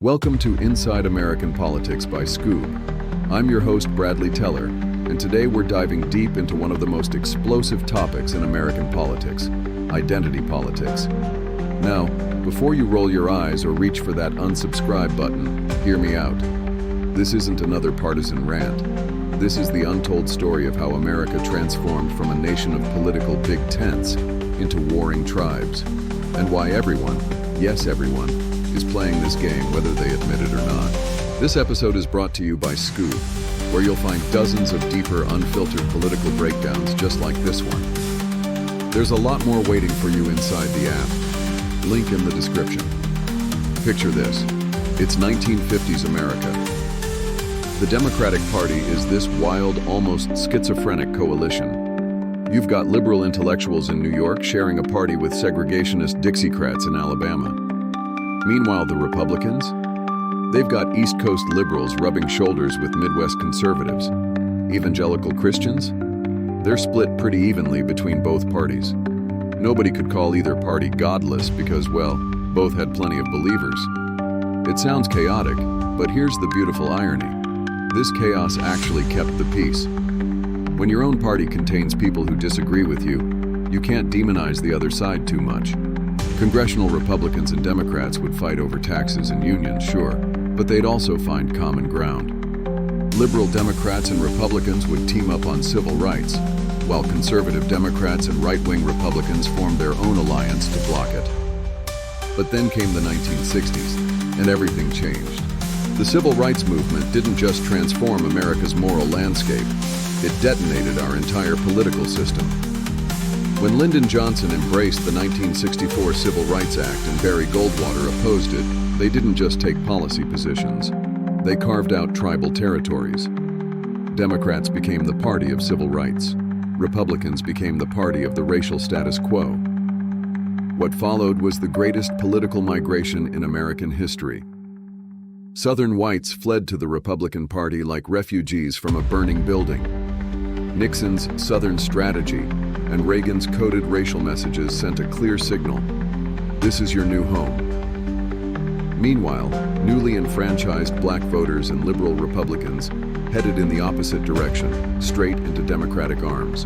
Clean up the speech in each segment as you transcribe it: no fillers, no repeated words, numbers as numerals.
Welcome to Inside American Politics by Skoob. I'm your host, Bradley Teller, and today we're diving deep into one of the most explosive topics in American politics, identity politics. Now, before you roll your eyes or reach for that unsubscribe button, hear me out. This isn't another partisan rant. This is the untold story of how America transformed from a nation of political big tents into warring tribes, and why everyone, yes everyone, is playing this game whether they admit it or not. This episode is brought to you by Skoob, where you'll find dozens of deeper, unfiltered political breakdowns just like this one. There's a lot more waiting for you inside the app. Link in the description. Picture this. It's 1950s America. The Democratic Party is this wild, almost schizophrenic coalition. You've got liberal intellectuals in New York sharing a party with segregationist Dixiecrats in Alabama. Meanwhile, the Republicans? They've got East Coast liberals rubbing shoulders with Midwest conservatives. Evangelical Christians? They're split pretty evenly between both parties. Nobody could call either party godless because, well, both had plenty of believers. It sounds chaotic, but here's the beautiful irony. This chaos actually kept the peace. When your own party contains people who disagree with you, you can't demonize the other side too much. Congressional Republicans and Democrats would fight over taxes and unions, sure, but they'd also find common ground. Liberal Democrats and Republicans would team up on civil rights, while conservative Democrats and right-wing Republicans formed their own alliance to block it. But then came the 1960s, and everything changed. The civil rights movement didn't just transform America's moral landscape, it detonated our entire political system. When Lyndon Johnson embraced the 1964 Civil Rights Act and Barry Goldwater opposed it, they didn't just take policy positions. They carved out tribal territories. Democrats became the party of civil rights. Republicans became the party of the racial status quo. What followed was the greatest political migration in American history. Southern whites fled to the Republican Party like refugees from a burning building. Nixon's Southern strategy and Reagan's coded racial messages sent a clear signal. This is your new home. Meanwhile, newly enfranchised black voters and liberal Republicans headed in the opposite direction, straight into Democratic arms.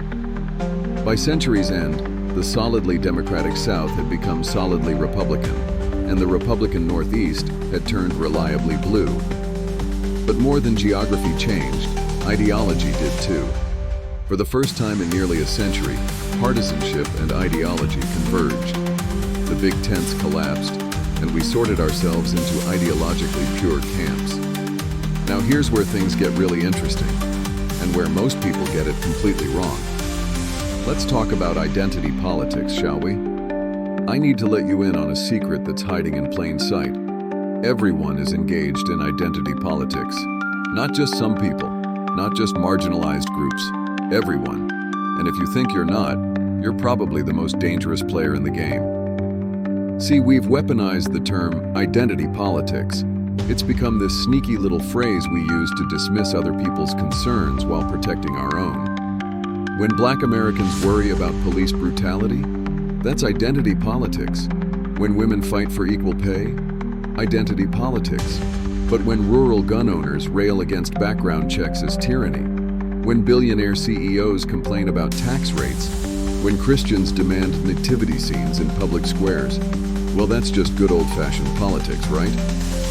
By century's end, the solidly Democratic South had become solidly Republican, and the Republican Northeast had turned reliably blue. But more than geography changed, ideology did too. For the first time in nearly a century, partisanship and ideology converged. The big tents collapsed, and we sorted ourselves into ideologically pure camps. Now here's where things get really interesting, and where most people get it completely wrong. Let's talk about identity politics, shall we? I need to let you in on a secret that's hiding in plain sight. Everyone is engaged in identity politics. Not just some people, not just marginalized groups. Everyone. And if you think you're not, you're probably the most dangerous player in the game. See, we've weaponized the term identity politics. It's become this sneaky little phrase we use to dismiss other people's concerns while protecting our own. When Black Americans worry about police brutality, that's identity politics. When women fight for equal pay, identity politics. But when rural gun owners rail against background checks as tyranny, when billionaire CEOs complain about tax rates, when Christians demand nativity scenes in public squares, well, that's just good old-fashioned politics, right?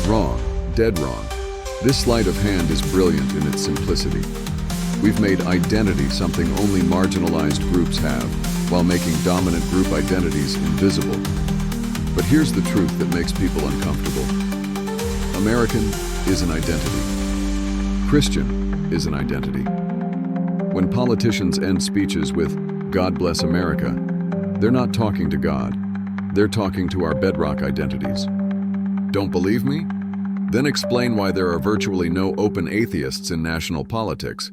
Wrong. Dead wrong. This sleight of hand is brilliant in its simplicity. We've made identity something only marginalized groups have, while making dominant group identities invisible. But here's the truth that makes people uncomfortable. American is an identity. Christian is an identity. When politicians end speeches with, "God bless America," they're not talking to God. They're talking to our bedrock identities. Don't believe me? Then explain why there are virtually no open atheists in national politics.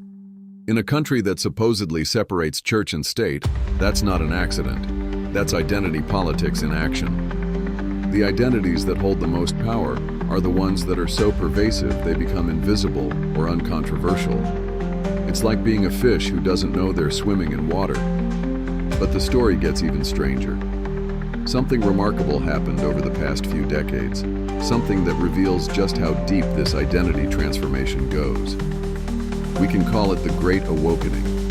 In a country that supposedly separates church and state, that's not an accident. That's identity politics in action. The identities that hold the most power are the ones that are so pervasive they become invisible or uncontroversial. It's like being a fish who doesn't know they're swimming in water. But the story gets even stranger. Something remarkable happened over the past few decades. something that reveals just how deep this identity transformation goes. We can call it the Great Awakening,